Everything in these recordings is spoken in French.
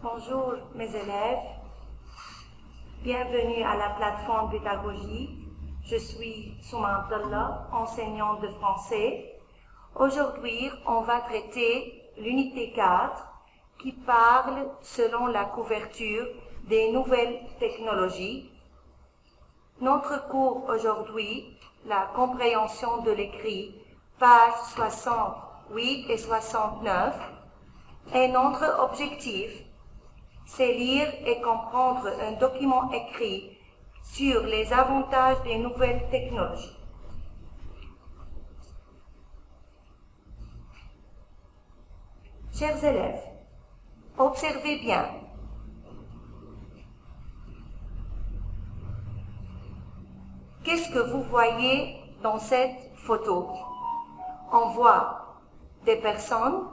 Bonjour mes élèves, bienvenue à la plateforme pédagogique. Je suis Souma Abdallah, enseignante de français. Aujourd'hui, on va traiter l'unité 4 qui parle selon la couverture des nouvelles technologies. Notre cours aujourd'hui, la compréhension de l'écrit, pages 68 et 69, et notre objectif, c'est lire et comprendre un document écrit sur les avantages des nouvelles technologies. Chers élèves, observez bien. Qu'est-ce que vous voyez dans cette photo? On voit des personnes,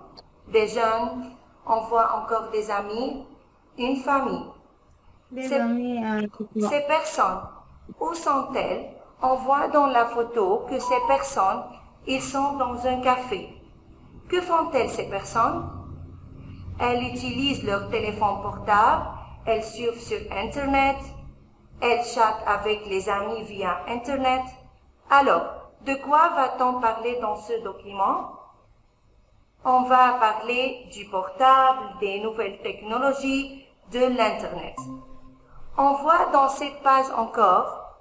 des jeunes, on voit encore des amis, une famille. Ces personnes, où sont-elles? On voit dans la photo que ces personnes, ils sont dans un café. Que font-elles ces personnes? Elles utilisent leur téléphone portable, elles surfent sur Internet, elles chattent avec les amis via Internet. Alors, de quoi va-t-on parler dans ce document? On va parler du portable, des nouvelles technologies, de l'Internet. On voit dans cette page encore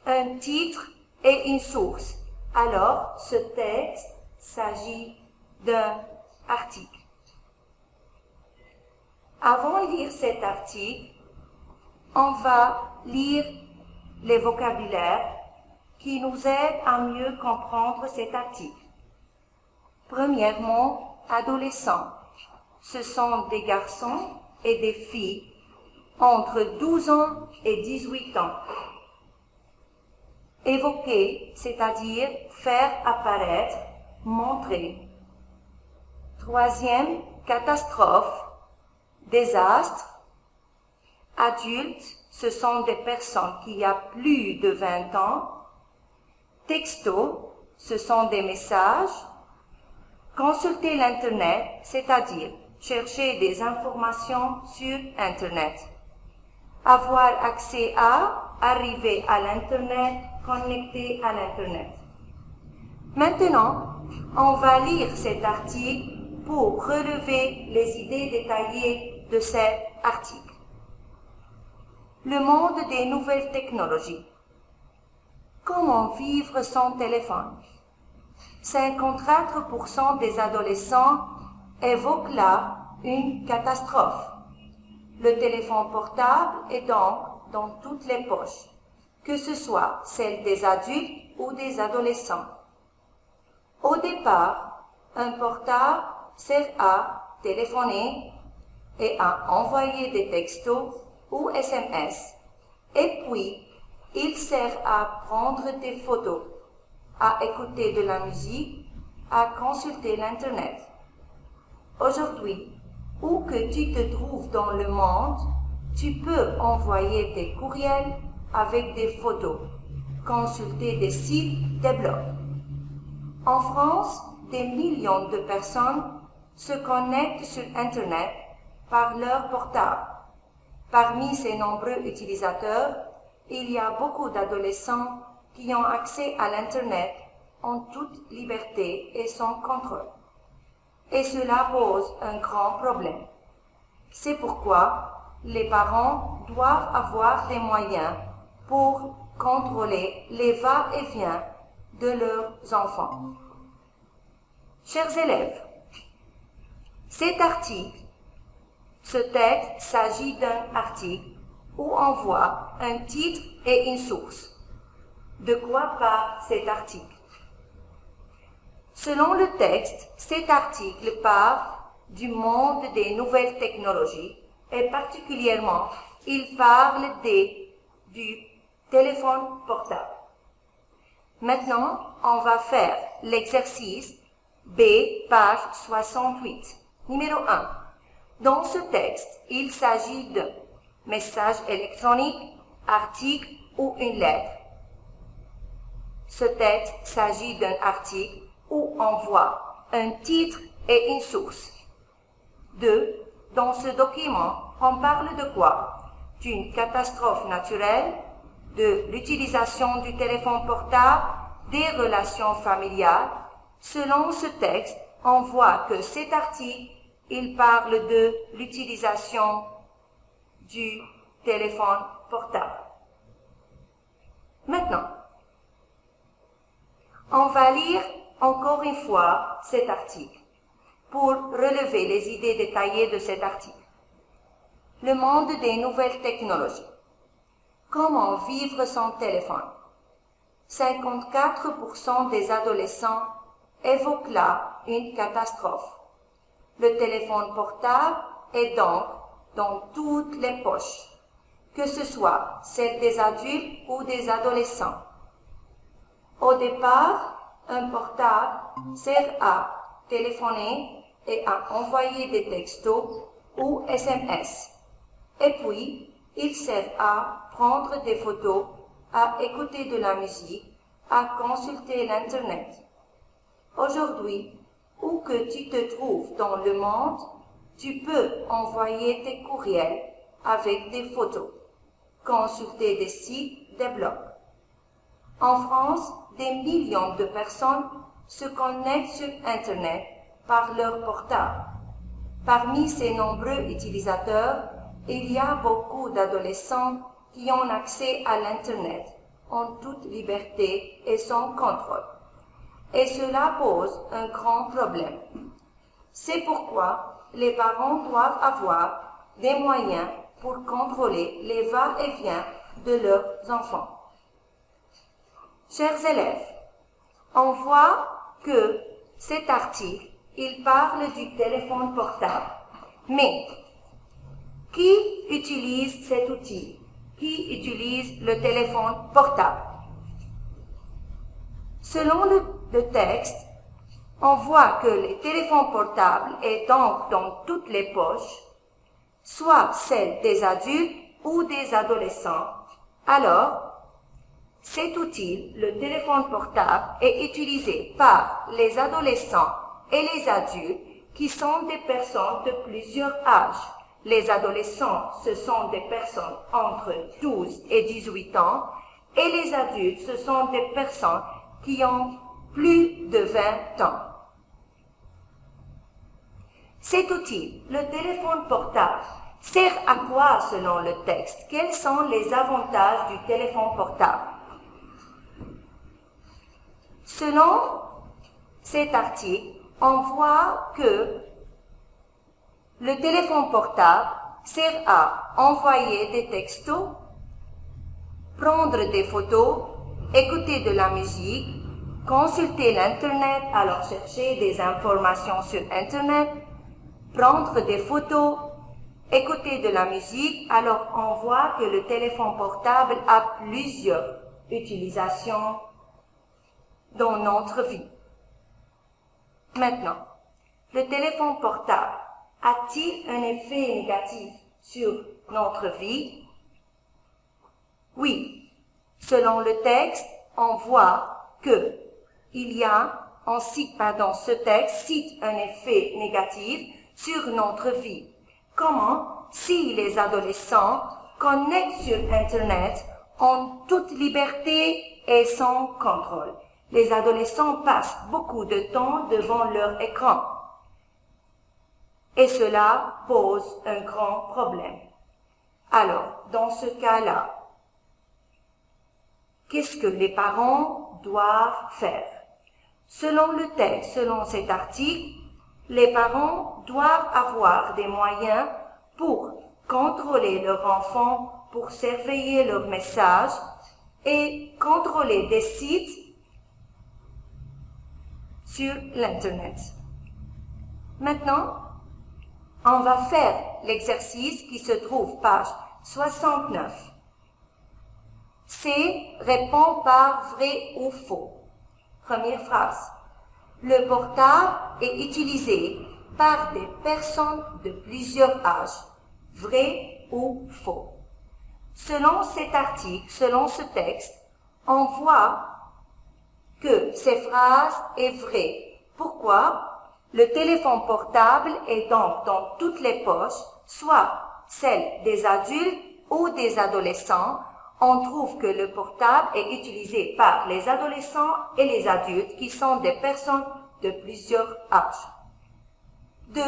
un titre et une source. Alors, ce texte s'agit d'un article. Avant de lire cet article, on va lire les vocabulaires qui nous aident à mieux comprendre cet article. Premièrement, adolescents. Ce sont des garçons et des filles entre 12 ans et 18 ans. Évoquer, c'est-à-dire faire apparaître, montrer. Troisième, catastrophe, désastre. Adultes, ce sont des personnes qui ont plus de 20 ans. Texto, ce sont des messages. Consulter l'Internet, c'est-à-dire chercher des informations sur Internet. Avoir accès à, arriver à l'Internet, connecter à l'Internet. Maintenant, on va lire cet article pour relever les idées détaillées de cet article. Le monde des nouvelles technologies. Comment vivre sans téléphone? 54% des adolescents évoquent là une catastrophe. Le téléphone portable est donc dans toutes les poches, que ce soit celle des adultes ou des adolescents. Au départ, un portable sert à téléphoner et à envoyer des textos ou SMS. Et puis, il sert à prendre des photos, à écouter de la musique, à consulter l'Internet. Aujourd'hui, où que tu te trouves dans le monde, tu peux envoyer des courriels avec des photos, consulter des sites, des blogs. En France, des millions de personnes se connectent sur Internet par leur portable. Parmi ces nombreux utilisateurs, il y a beaucoup d'adolescents qui ont accès à l'Internet en toute liberté et sans contrôle. Et cela pose un grand problème. C'est pourquoi les parents doivent avoir des moyens pour contrôler les va-et-vient de leurs enfants. Chers élèves, cet article, ce texte s'agit d'un article où on voit un titre et une source. De quoi parle cet article? Selon le texte, cet article parle du monde des nouvelles technologies et particulièrement, il parle du téléphone portable. Maintenant, on va faire l'exercice B, page 68. Numéro 1. Dans ce texte, il s'agit de message électronique, article ou une lettre. Ce texte s'agit d'un article où on voit un titre et une source. 2. dans ce document, on parle de quoi? D'une catastrophe naturelle, de l'utilisation du téléphone portable, des relations familiales. Selon ce texte, on voit que cet article, il parle de l'utilisation du téléphone portable. Maintenant, on va lire encore une fois cet article pour relever les idées détaillées de cet article. Le monde des nouvelles technologies. Comment vivre sans téléphone? 54% des adolescents évoquent là une catastrophe. Le téléphone portable est donc dans toutes les poches, que ce soit celle des adultes ou des adolescents. Au départ, un portable sert à téléphoner et à envoyer des textos ou SMS. Et puis, il sert à prendre des photos, à écouter de la musique, à consulter l'Internet. Aujourd'hui, où que tu te trouves dans le monde, tu peux envoyer tes courriels avec des photos, consulter des sites, des blogs. En France, des millions de personnes se connectent sur Internet par leur portable. Parmi ces nombreux utilisateurs, il y a beaucoup d'adolescents qui ont accès à l'Internet en toute liberté et sans contrôle. Et cela pose un grand problème. C'est pourquoi les parents doivent avoir des moyens pour contrôler les va-et-vient de leurs enfants. Chers élèves, on voit que cet article, il parle du téléphone portable. Mais qui utilise cet outil? Qui utilise le téléphone portable? Selon le texte, on voit que le téléphone portable est donc dans toutes les poches, soit celle des adultes ou des adolescents. Alors, cet outil, le téléphone portable, est utilisé par les adolescents et les adultes qui sont des personnes de plusieurs âges. Les adolescents, ce sont des personnes entre 12 et 18 ans, et les adultes, ce sont des personnes qui ont plus de 20 ans. Cet outil, le téléphone portable, sert à quoi selon le texte? Quels sont les avantages du téléphone portable? Selon cet article, on voit que le téléphone portable sert à envoyer des textos, prendre des photos, écouter de la musique, consulter l'Internet, alors chercher des informations sur Internet, prendre des photos, écouter de la musique, alors on voit que le téléphone portable a plusieurs utilisations dans notre vie. Maintenant, le téléphone portable a-t-il un effet négatif sur notre vie? Oui. Selon le texte, on voit que ce texte cite un effet négatif sur notre vie. Comment? Si les adolescents connectent sur Internet en toute liberté et sans contrôle. Les adolescents passent beaucoup de temps devant leur écran. Et cela pose un grand problème. Alors, dans ce cas-là, qu'est-ce que les parents doivent faire? Selon le texte, selon cet article, les parents doivent avoir des moyens pour contrôler leur enfant, pour surveiller leurs messages et contrôler des sites sur l'Internet. Maintenant, on va faire l'exercice qui se trouve page 69. C'est répond par vrai ou faux. Première phrase. Le portable est utilisé par des personnes de plusieurs âges. Vrai ou faux? Selon cet article, selon ce texte, on voit que cette phrase est vraie. Pourquoi? Le téléphone portable est donc dans toutes les poches, soit celles des adultes ou des adolescents. On trouve que le portable est utilisé par les adolescents et les adultes qui sont des personnes de plusieurs âges. 2.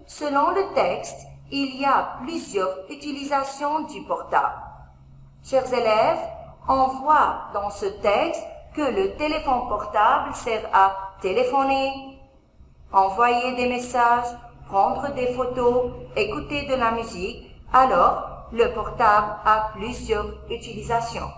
Selon le texte, il y a plusieurs utilisations du portable. Chers élèves, on voit dans ce texte que le téléphone portable sert à téléphoner, envoyer des messages, prendre des photos, écouter de la musique. Alors, le portable a plusieurs utilisations.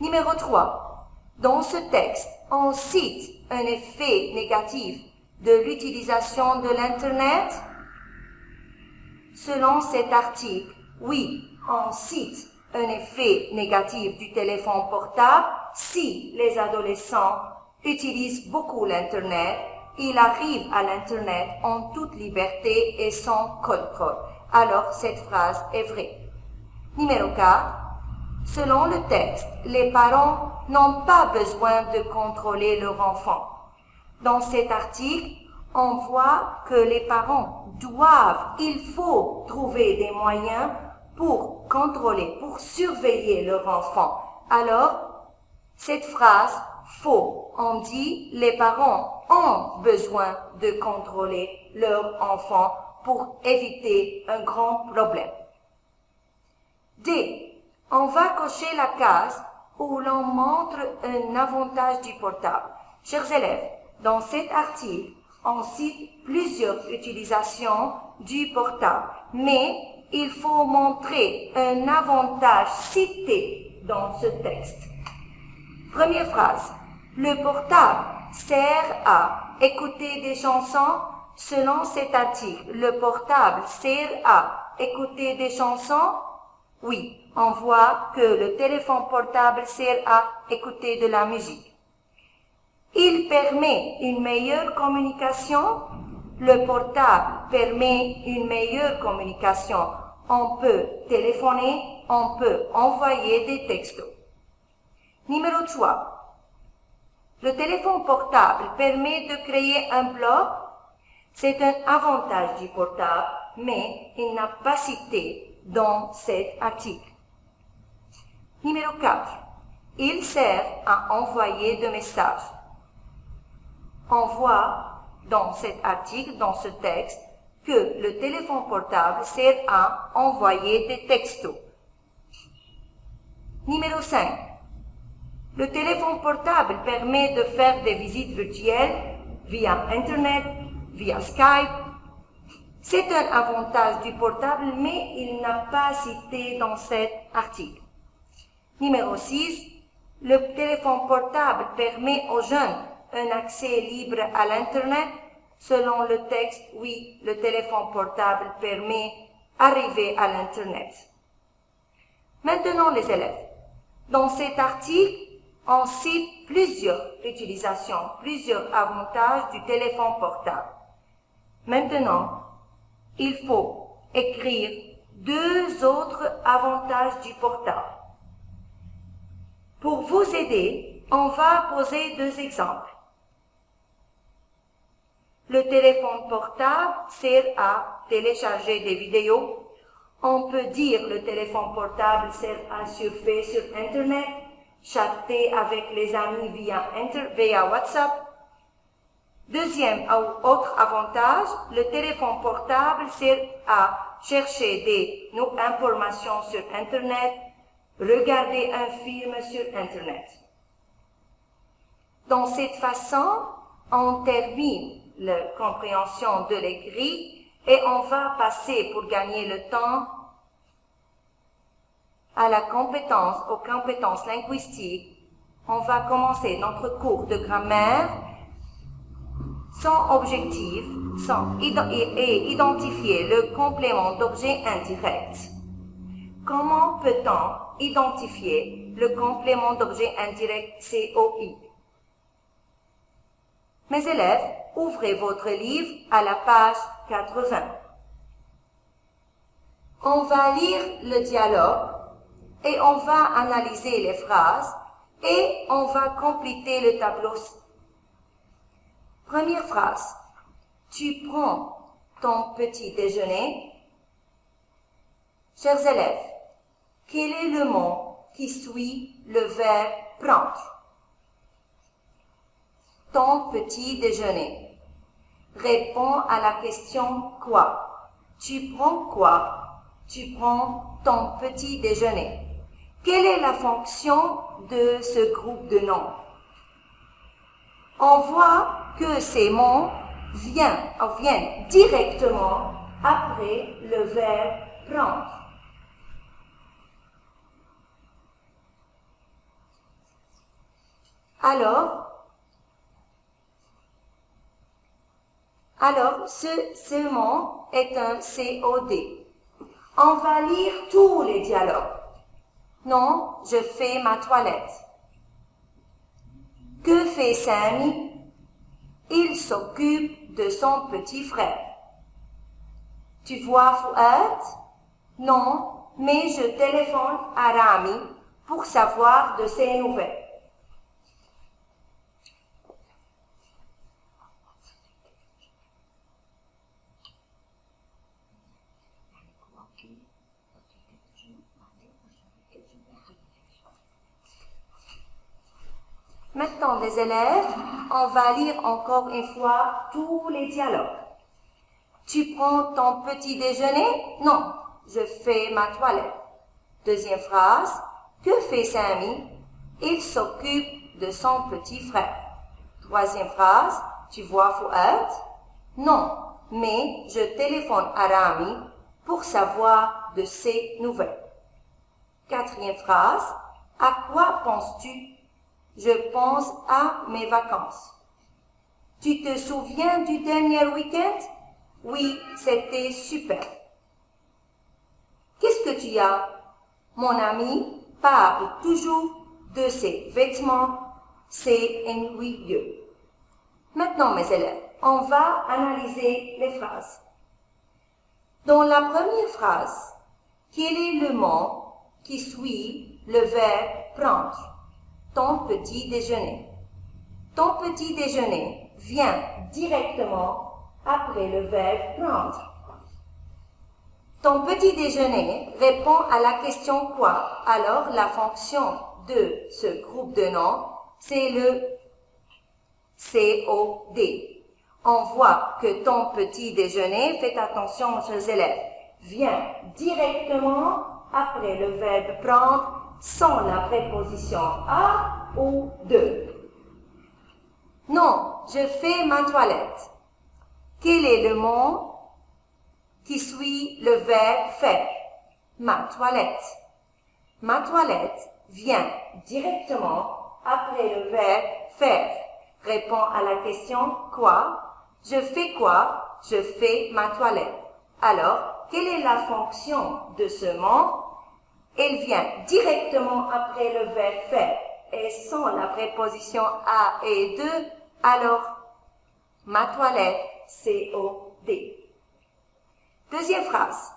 Numéro 3. Dans ce texte, on cite un effet négatif de l'utilisation de l'Internet. Selon cet article, oui, on cite un effet négatif du téléphone portable si les adolescents utilisent beaucoup l'Internet. Ils arrivent à l'Internet en toute liberté et sans contrôle. Alors, cette phrase est vraie. Numéro 4. Selon le texte, les parents n'ont pas besoin de contrôler leur enfant. Dans cet article, on voit que les parents il faut trouver des moyens pour contrôler, pour surveiller leur enfant. Alors, cette phrase, faux, on dit les parents ont besoin de contrôler leur enfant pour éviter un grand problème. D. On va cocher la case où l'on montre un avantage du portable. Chers élèves, dans cet article, on cite plusieurs utilisations du portable, mais il faut montrer un avantage cité dans ce texte. Première phrase. Le portable sert à écouter des chansons. Selon cet article, le portable sert à écouter des chansons. Oui, on voit que le téléphone portable sert à écouter de la musique. Il permet une meilleure communication. Le portable permet une meilleure communication. On peut téléphoner, on peut envoyer des textos. Numéro 3. Le téléphone portable permet de créer un blog. C'est un avantage du portable, mais il n'a pas cité dans cet article. Numéro 4. Il sert à envoyer des messages. On voit dans cet article, dans ce texte, que le téléphone portable sert à envoyer des textos. Numéro 5. Le téléphone portable permet de faire des visites virtuelles via Internet, via Skype. C'est un avantage du portable, mais il n'a pas cité dans cet article. Numéro 6. Le téléphone portable permet aux jeunes un accès libre à l'Internet. Selon le texte, oui, le téléphone portable permet d'arriver à l'Internet. Maintenant, les élèves, dans cet article, on cite plusieurs utilisations, plusieurs avantages du téléphone portable. Maintenant, il faut écrire 2 autres avantages du portable. Pour vous aider, on va poser 2 exemples. Le téléphone portable sert à télécharger des vidéos. On peut dire le téléphone portable sert à surfer sur Internet, chatter avec les amis via WhatsApp. Deuxième ou autre avantage, le téléphone portable sert à chercher des informations sur Internet, regarder un film sur Internet. Dans cette façon, on termine la compréhension de l'écrit et on va passer pour gagner le temps aux compétences linguistiques. On va commencer notre cours de grammaire. Son objectif est identifier le complément d'objet indirect. Comment peut-on identifier le complément d'objet indirect COI? Mes élèves, ouvrez votre livre à la page 80. On va lire le dialogue et on va analyser les phrases et on va compléter le tableau. Première phrase. Tu prends ton petit déjeuner. Chers élèves, quel est le mot qui suit le verbe prendre? Ton petit déjeuner. Réponds à la question quoi? Tu prends quoi? Tu prends ton petit déjeuner. Quelle est la fonction de ce groupe de noms? On voit que ces mots viennent directement après le verbe prendre. Alors, ce mot est un COD. On va lire tous les dialogues. Non, je fais ma toilette. Que fait Samy? Il s'occupe de son petit frère. Tu vois Fouad? Non, mais je téléphone à Rami pour savoir de ses nouvelles. Maintenant, les élèves, on va lire encore une fois tous les dialogues. Tu prends ton petit déjeuner? Non, je fais ma toilette. Deuxième phrase. Que fait Samy? Il s'occupe de son petit frère. Troisième phrase. Tu vois Fouad? Non, mais je téléphone à Rami pour savoir de ses nouvelles. Quatrième phrase. À quoi penses-tu? Je pense à mes vacances. Tu te souviens du dernier week-end? Oui, c'était super. Qu'est-ce que tu as? Mon ami parle toujours de ses vêtements. C'est ennuyeux. Maintenant, mes élèves, on va analyser les phrases. Dans la première phrase, quel est le mot qui suit le verbe prendre? Ton petit déjeuner. Ton petit déjeuner vient directement après le verbe prendre. Ton petit déjeuner répond à la question quoi? Alors, la fonction de ce groupe de noms, c'est le COD. On voit que ton petit déjeuner, faites attention chers élèves, vient directement après le verbe prendre sans la préposition à ou de. Non, je fais ma toilette. Quel est le mot qui suit le verbe faire? Ma toilette. Ma toilette vient directement après le verbe faire. Répond à la question quoi? Je fais quoi? Je fais ma toilette. Alors, quelle est la fonction de ce mot? Elle vient directement après le verbe faire et sans la préposition à et de. Alors, ma toilette, COD. Deuxième phrase.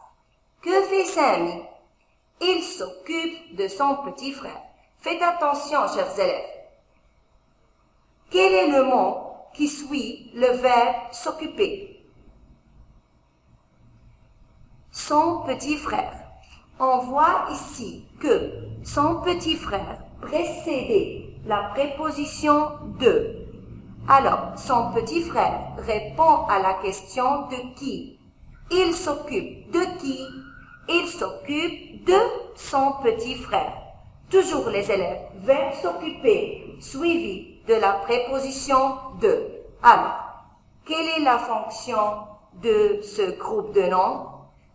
Que fait Samy? Il s'occupe de son petit frère. Faites attention, chers élèves. Quel est le mot qui suit le verbe s'occuper? Son petit frère. On voit ici que son petit frère précédait la préposition de. Alors, son petit frère répond à la question de qui? Il s'occupe de qui? Il s'occupe de son petit frère. Toujours les élèves, verbe s'occuper, suivi de la préposition de. Alors, quelle est la fonction de ce groupe de noms?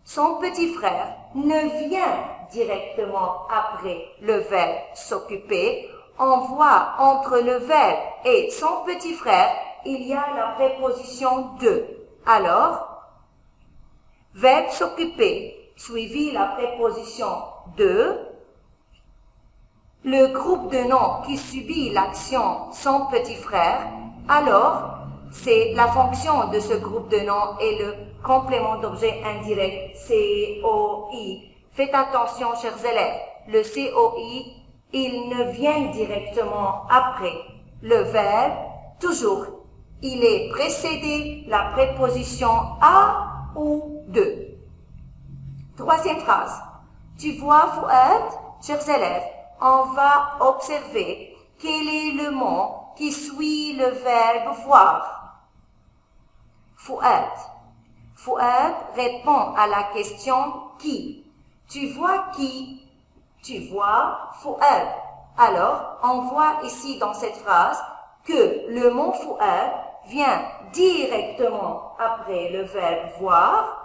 Son petit frère ne vient directement après le verbe s'occuper. On voit entre le verbe et son petit frère, il y a la préposition de. Alors, verbe s'occuper, suivi la préposition de. Le groupe de noms qui subit l'action son petit frère, alors, c'est la fonction de ce groupe de noms et le complément d'objet indirect COI. Faites attention, chers élèves, le COI, il ne vient directement après le verbe, toujours. il est précédé la préposition à ou de. Troisième phrase. Tu vois, Fouad, chers élèves, on va observer quel est le mot qui suit le verbe voir. Fouad. Fouad répond à la question qui. Tu vois qui? Tu vois Fouad. Alors, on voit ici dans cette phrase que le mot Fouad vient directement après le verbe voir.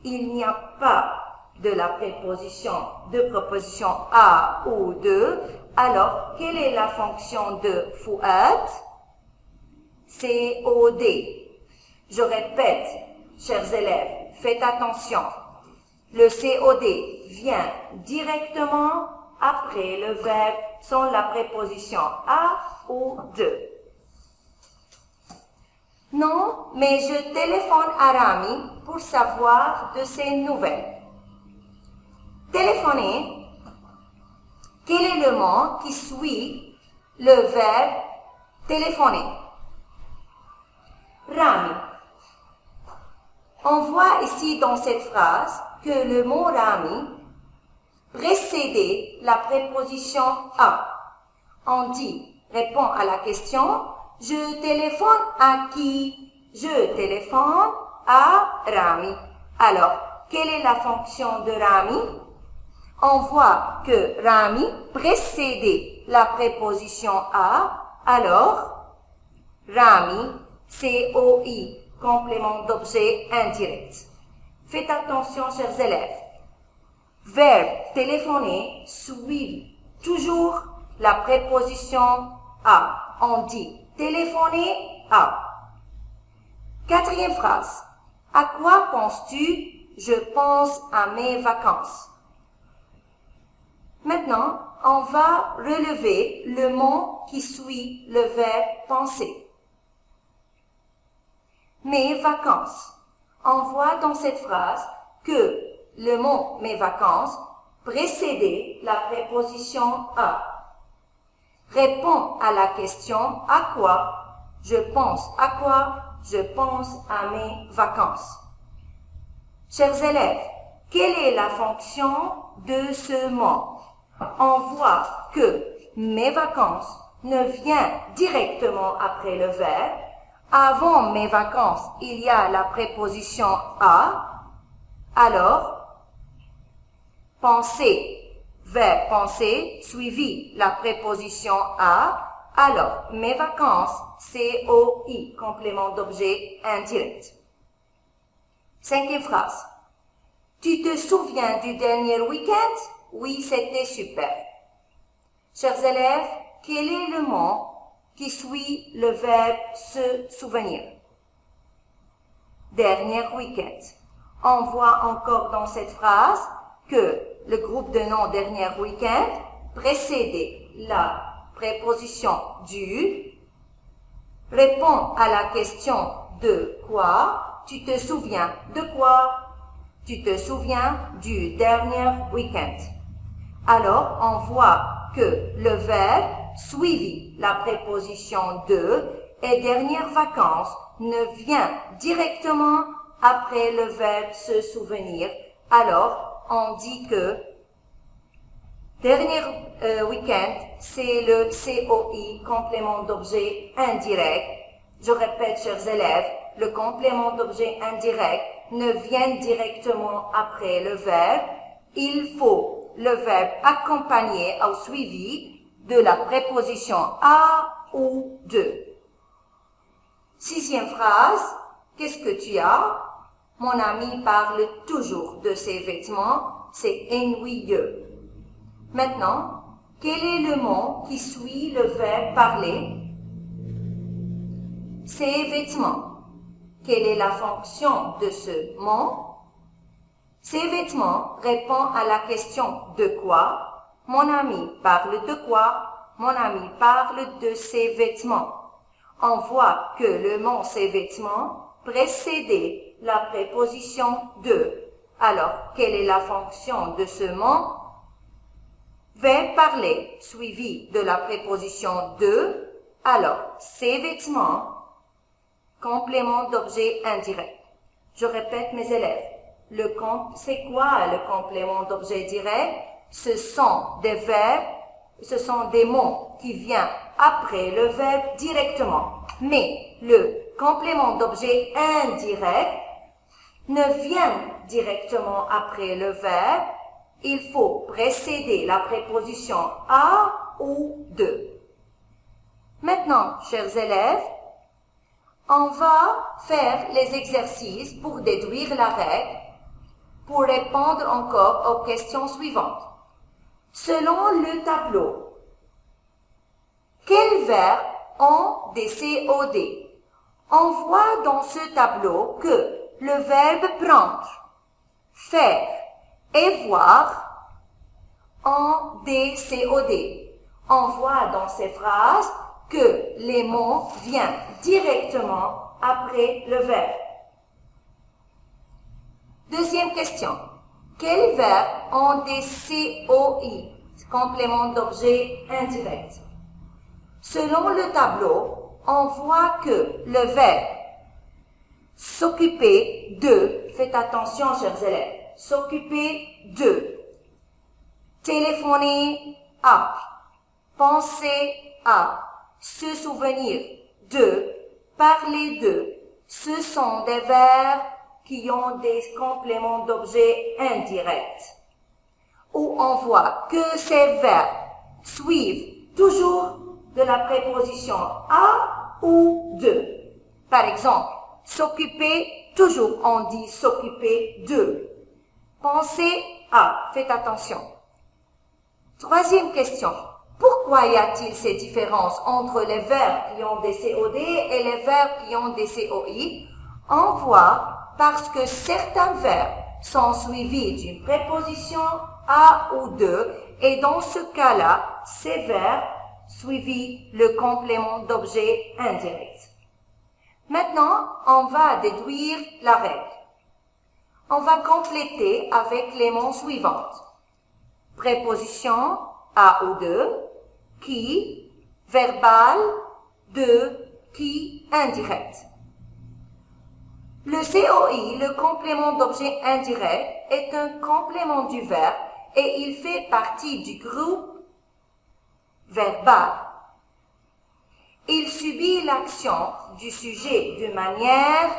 Il n'y a pas de la proposition à ou de. Alors, quelle est la fonction de Fouad? COD. Je répète, chers élèves, faites attention. Le COD vient directement après le verbe sans la préposition à ou de. Non, mais je téléphone à Rami pour savoir de ses nouvelles. Téléphoner, quel est le mot qui suit le verbe téléphoner? Rami. On voit ici dans cette phrase que le mot Rami précédait la préposition à. On dit, répond à la question, je téléphone à qui? Je téléphone à Rami. Alors, quelle est la fonction de Rami? On voit que Rami précédait la préposition à, alors Rami, COI, complément d'objet indirect. Faites attention, chers élèves. Verbe téléphoner suit toujours la préposition à. On dit téléphoner à. Quatrième phrase. À quoi penses-tu? Je pense à mes vacances. Maintenant, on va relever le mot qui suit le verbe penser. Mes vacances. On voit dans cette phrase que le mot mes vacances précédait la préposition à. Répond à la question à quoi? Je pense à quoi? Je pense à mes vacances. Chers élèves, quelle est la fonction de ce mot? On voit que mes vacances ne vient directement après le verbe. Avant mes vacances, il y a la préposition à. Alors, penser, verbe penser, suivi la préposition à. Alors, mes vacances, COI, complément d'objet indirect. Cinquième phrase. Tu te souviens du dernier week-end? Oui, c'était super. Chers élèves, quel est le mot qui suit le verbe se souvenir? Dernier week-end. On voit encore dans cette phrase que le groupe de noms dernier week-end précédait la préposition du, répond à la question de quoi? Tu te souviens de quoi? Tu te souviens du dernier week-end. Alors, on voit que le verbe suivi la préposition de et dernière vacances ne vient directement après le verbe se souvenir. Alors, on dit que dernier week-end, c'est le COI, complément d'objet indirect. Je répète, chers élèves, le complément d'objet indirect ne vient directement après le verbe. Il faut le verbe accompagné au suivi de la préposition à ou de. Sixième phrase, qu'est-ce que tu as? Mon ami parle toujours de ses vêtements, c'est ennuyeux. Maintenant, quel est le mot qui suit le verbe parler? Ses vêtements. Quelle est la fonction de ce mot? Ces vêtements répond à la question de quoi? Mon ami parle de quoi? Mon ami parle de ses vêtements. On voit que le mot ses vêtements précédait la préposition de. Alors, quelle est la fonction de ce mot? Verbe parler suivi de la préposition de. Alors, ses vêtements complément d'objet indirect. Je répète mes élèves. C'est quoi le complément d'objet direct? Ce sont des verbes, ce sont des mots qui viennent après le verbe directement. Mais le complément d'objet indirect ne vient directement après le verbe. Il faut précéder la préposition à ou de. Maintenant, chers élèves, on va faire les exercices pour déduire la règle, pour répondre encore aux questions suivantes. Selon le tableau, quels verbes ont des COD? On voit dans ce tableau que le verbe prendre, faire et voir ont des COD. On voit dans ces phrases que les mots viennent directement après le verbe. Deuxième question. Quels verbes ont des COI, complément d'objet indirect? Selon le tableau, on voit que le verbe s'occuper de, faites attention chers élèves, s'occuper de, téléphoner à, penser à, se souvenir de, parler de, ce sont des verbes qui ont des compléments d'objet indirects, où on voit que ces verbes suivent toujours de la préposition à ou de. Par exemple, s'occuper, toujours on dit s'occuper de. Penser à, faites attention. Troisième question. Pourquoi y a-t-il ces différences entre les verbes qui ont des COD et les verbes qui ont des COI? On voit parce que certains verbes sont suivis d'une préposition à ou de, et dans ce cas-là, ces verbes suivis le complément d'objet indirect. Maintenant, on va déduire la règle. On va compléter avec les mots suivants. Préposition à ou de, qui, verbal, de, qui, indirect. Le COI, le complément d'objet indirect, est un complément du verbe et il fait partie du groupe verbal. Il subit l'action du sujet de manière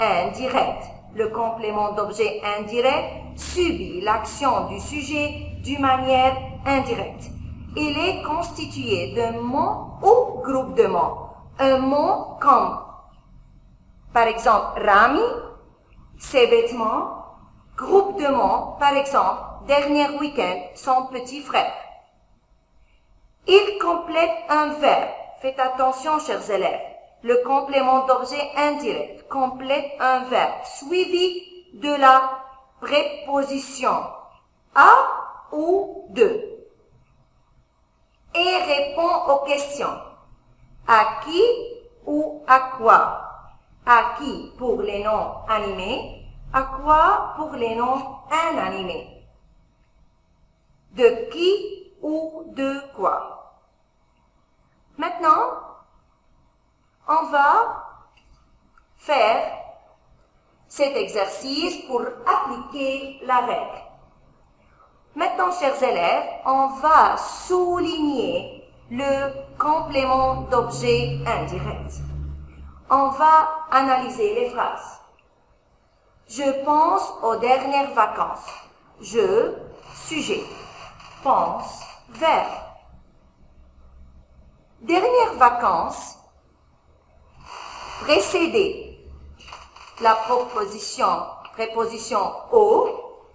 indirecte. Le complément d'objet indirect subit l'action du sujet d'une manière indirecte. Il est constitué d'un mot ou groupe de mots. Un mot comme, par exemple, Rami, ses vêtements. Groupe de mots, par exemple, dernier week-end, son petit frère. Il complète un verbe. Faites attention, chers élèves. Le complément d'objet indirect complète un verbe suivi de la préposition à ou de et répond aux questions. À qui ou à quoi? À qui pour les noms animés, à quoi pour les noms inanimés? De qui ou de quoi? Maintenant, on va faire cet exercice pour appliquer la règle. Maintenant, chers élèves, on va souligner le complément d'objet indirect. On va analyser les phrases. Je pense aux dernières vacances. Je, sujet. Pense, verbe. Dernières vacances, précédé. La préposition au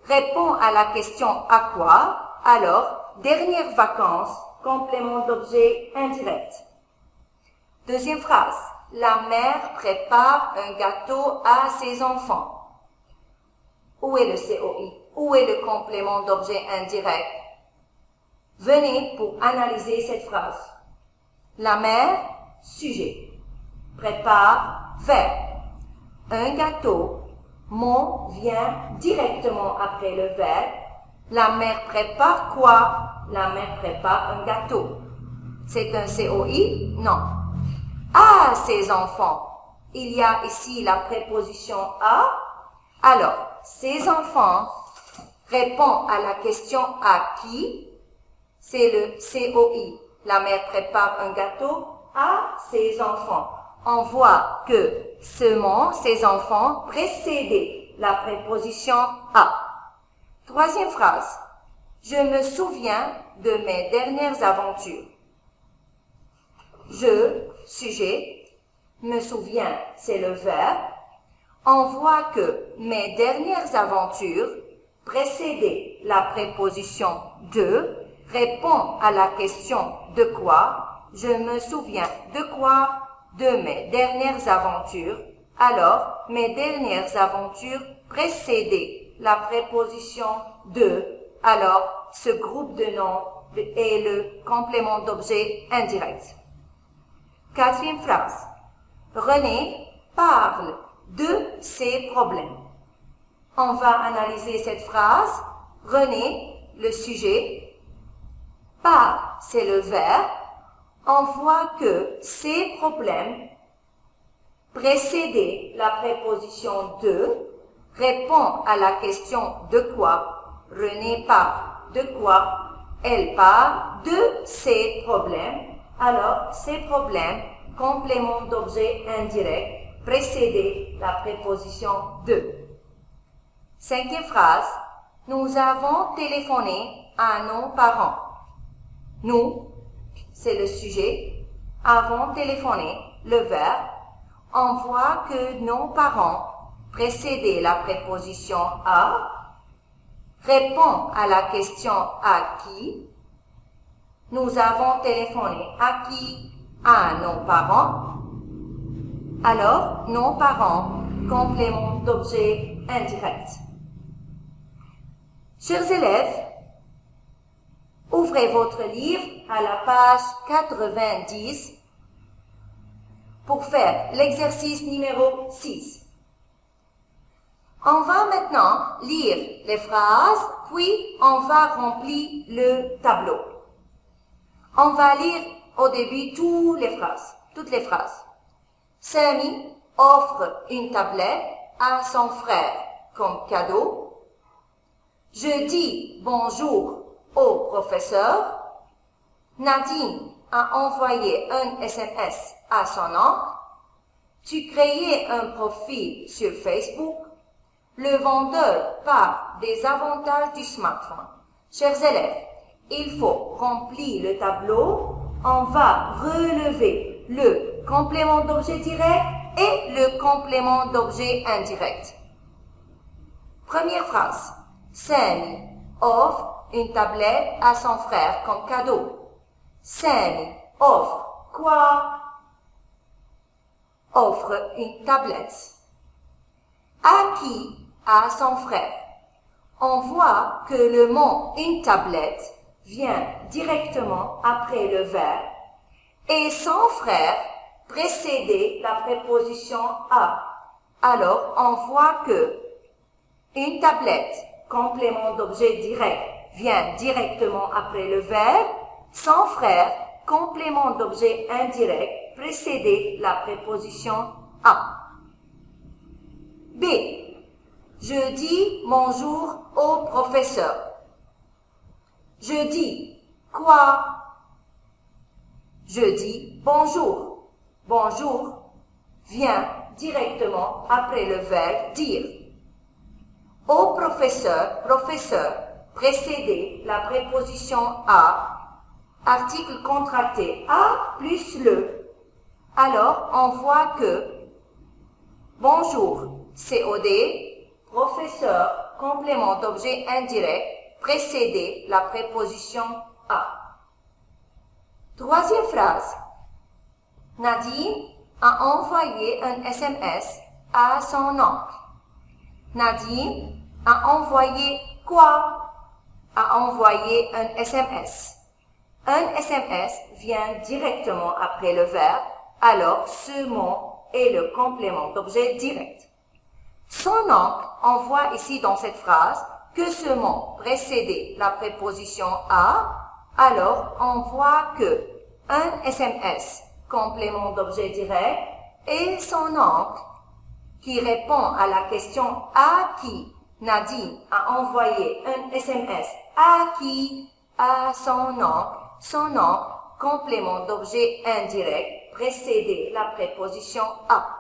répond à la question à quoi, alors dernières vacances, complément d'objet indirect. Deuxième phrase, la mère prépare un gâteau à ses enfants. Où est le COI? Où est le complément d'objet indirect? Venez pour analyser cette phrase. La mère, sujet. Prépare, verbe. Un gâteau, mot vient directement après le verbe. La mère prépare quoi? La mère prépare un gâteau. C'est un COI? Non. à ses enfants. Il y a ici la préposition à. Alors, ses enfants répond à la question à qui? C'est le COI. La mère prépare un gâteau à ses enfants. On voit que ce mot, ses enfants, précédait la préposition à. Troisième phrase. Je me souviens de mes dernières aventures. Je, sujet, me souviens, c'est le verbe. On voit que mes dernières aventures précédait la préposition de, répond à la question de quoi. Je me souviens de quoi? De mes dernières aventures. Alors, mes dernières aventures précédaient la préposition de. Alors, ce groupe de noms est le complément d'objet indirect. Quatrième phrase. René parle de ses problèmes. On va analyser cette phrase. René, le sujet. Parle, c'est le verbe. On voit que ses problèmes précédaient la préposition de, répond à la question de quoi. René parle de quoi? Elle parle de ses problèmes. Alors, ses problèmes, complément d'objet indirect, précédaient la préposition de. Cinquième phrase. Nous avons téléphoné à nos parents. Nous, c'est le sujet, avons téléphoné, le verbe. On voit que nos parents précédaient la préposition à, répond à la question à qui. Nous avons téléphoné à qui? À nos parents. Alors, nos parents, complément d'objet indirect. Chers élèves, ouvrez votre livre à la page 90 pour faire l'exercice numéro 6. On va maintenant lire les phrases, puis on va remplir le tableau. On va lire au début toutes les phrases. Samy offre une tablette à son frère comme cadeau. Je dis bonjour au professeur. Nadine a envoyé un SMS à son oncle. Tu créais un profil sur Facebook. Le vendeur parle des avantages du smartphone. Chers élèves, il faut remplir le tableau. On va relever le complément d'objet direct et le complément d'objet indirect. Première phrase. Samy offre une tablette à son frère comme cadeau. Samy offre quoi? Offre une tablette. À qui? À son frère. On voit que le mot une tablette vient directement après le verbe et son frère précédait la préposition à. Alors, on voit que une tablette, complément d'objet direct, vient directement après le verbe. Son frère, complément d'objet indirect, précédait la préposition à. B. Je dis bonjour au professeur. Je dis quoi? Je dis bonjour. Bonjour vient directement après le verbe dire. Au professeur, précédait la préposition à, article contracté à plus le. Alors, on voit que bonjour, COD, professeur, complément d'objet indirect, précédait la préposition à. Troisième phrase. Nadine a envoyé un SMS à son oncle. Nadine a envoyé quoi? A envoyé un SMS. Un SMS vient directement après le verbe, alors ce mot est le complément d'objet direct. Son oncle, on voit ici dans cette phrase que ce mot précédait la préposition à, alors on voit que un SMS complément d'objet direct, et son oncle, qui répond à la question à qui Nadine a envoyé un SMS, à qui, à son oncle, complément d'objet indirect, précédé la préposition à.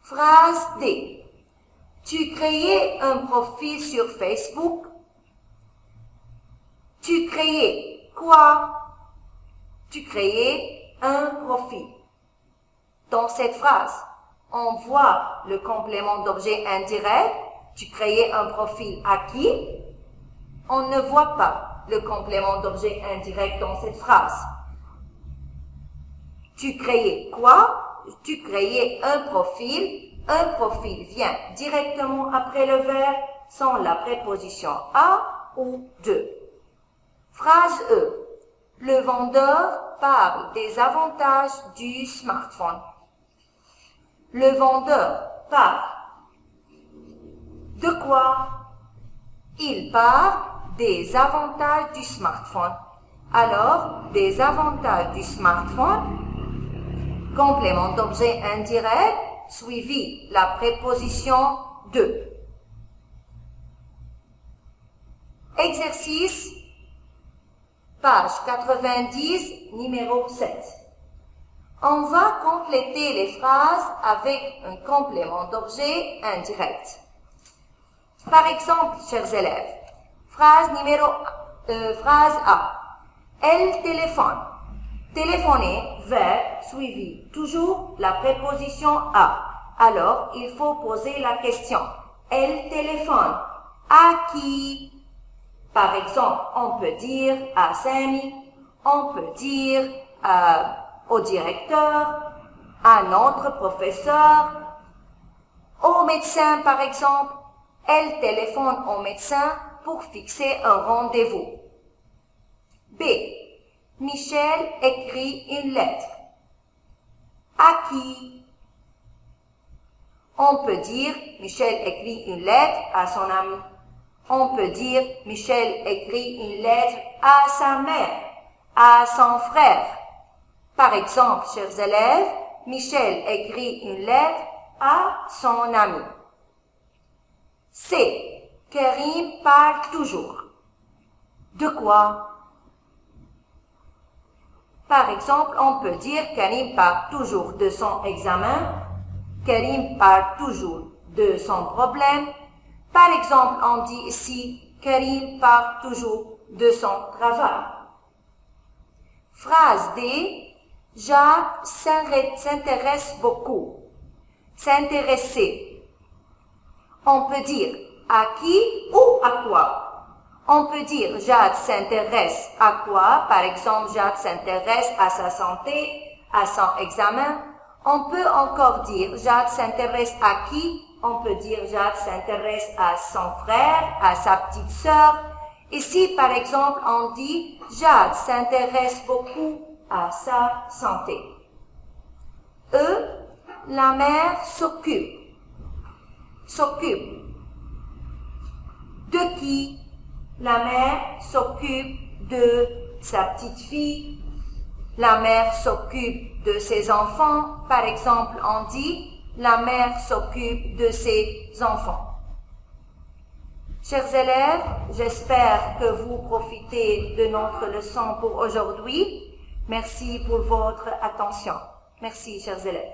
Phrase D. Tu créais un profil sur Facebook. Tu créais quoi? Tu créais un profil. Dans cette phrase, on voit le complément d'objet indirect. Tu créais un profil à qui? On ne voit pas le complément d'objet indirect dans cette phrase. Tu créais quoi? Tu créais un profil. Un profil vient directement après le verbe sans la préposition à ou de. Phrase E. Le vendeur parle des avantages du smartphone. Le vendeur parle de quoi? Il parle des avantages du smartphone. Alors, des avantages du smartphone, complément d'objet indirect, suivi la préposition de. Exercice, page 90, numéro 7. On va compléter les phrases avec un complément d'objet indirect. Par exemple, chers élèves, phrase A. Elle téléphone. Téléphoner, verbe suivi, toujours la préposition à. Alors, il faut poser la question. Elle téléphone. À qui? Par exemple, on peut dire à Samy, on peut dire au directeur, à notre professeur, au médecin par exemple. Elle téléphone au médecin pour fixer un rendez-vous. B. Michel écrit une lettre. À qui? On peut dire Michel écrit une lettre à son ami. On peut dire Michel écrit une lettre à sa mère, à son frère. Par exemple, chers élèves, Michel écrit une lettre à son ami. C. Karim parle toujours. De quoi? Par exemple, on peut dire Karim parle toujours de son examen. Karim parle toujours de son problème. Par exemple, on dit ici Karim parle toujours de son travail. Phrase D. Jacques s'intéresse beaucoup. S'intéresser. On peut dire à qui ou à quoi. On peut dire Jade s'intéresse à quoi? Par exemple, Jade s'intéresse à sa santé, à son examen. On peut encore dire Jade s'intéresse à qui? On peut dire Jade s'intéresse à son frère, à sa petite sœur. Ici, par exemple, on dit Jade s'intéresse beaucoup à sa santé. E. La mère s'occupe. S'occupe. De qui? La mère s'occupe de sa petite fille. La mère s'occupe de ses enfants. Par exemple, on dit la mère s'occupe de ses enfants. Chers élèves, j'espère que vous profitez de notre leçon pour aujourd'hui. Merci pour votre attention. Merci, chers élèves.